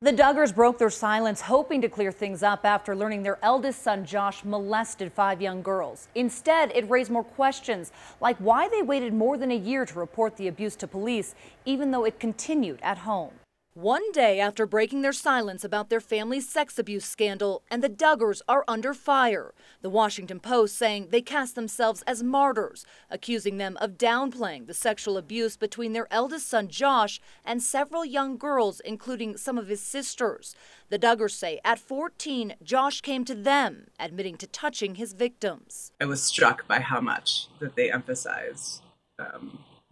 The Duggars broke their silence, hoping to clear things up after learning their eldest son, Josh, molested 5 young girls. Instead, it raised more questions, like why they waited more than a year to report the abuse to police, even though it continued at home. One day after breaking their silence about their family's sex abuse scandal, and the Duggars are under fire. The Washington Post saying they cast themselves as martyrs, accusing them of downplaying the sexual abuse between their eldest son Josh and several young girls, including some of his sisters. The Duggars say at 14, Josh came to them, admitting to touching his victims. I was struck by how much that they emphasized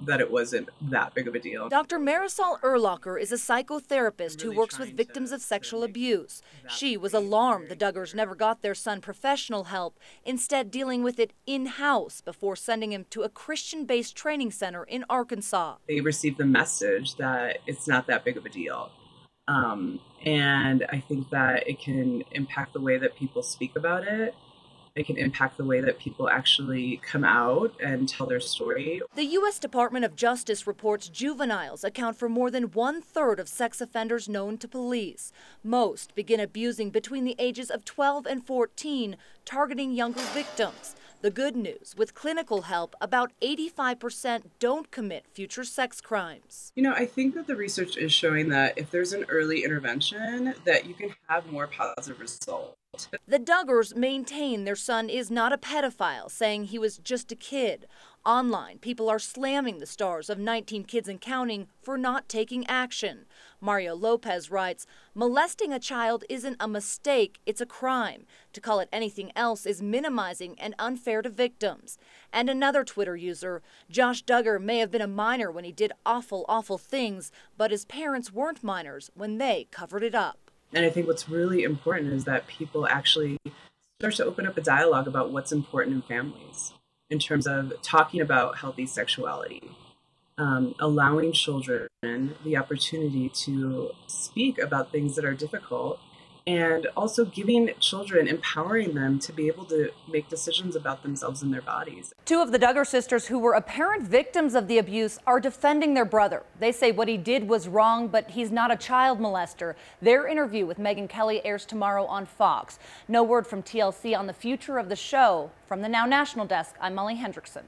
that it wasn't that big of a deal. Dr. Marisol Erlacher is a psychotherapist who works with victims of sexual abuse. She was alarmed the Duggars never got their son professional help, instead dealing with it in-house before sending him to a Christian-based training center in Arkansas. They received the message that it's not that big of a deal. And I think that it can impact the way that people speak about it. It can impact the way that people actually come out and tell their story. The U.S. Department of Justice reports juveniles account for more than 1/3 of sex offenders known to police. Most begin abusing between the ages of 12 and 14, targeting younger victims. The good news, with clinical help, about 85% don't commit future sex crimes. You know, I think that the research is showing that if there's an early intervention, that you can have more positive results. The Duggars maintain their son is not a pedophile, saying he was just a kid. Online, people are slamming the stars of 19 Kids and Counting for not taking action. Mario Lopez writes, "Molesting a child isn't a mistake, it's a crime. To call it anything else is minimizing and unfair to victims." And another Twitter user, "Josh Duggar may have been a minor when he did awful, awful things, but his parents weren't minors when they covered it up." And I think what's really important is that people actually start to open up a dialogue about what's important in families in terms of talking about healthy sexuality, allowing children the opportunity to speak about things that are difficult, and also giving children, empowering them to be able to make decisions about themselves and their bodies. 2 of the Duggar sisters who were apparent victims of the abuse are defending their brother. They say what he did was wrong, but he's not a child molester. Their interview with Megyn Kelly airs tomorrow on Fox. No word from TLC on the future of the show. From the Now National Desk, I'm Molly Hendrickson.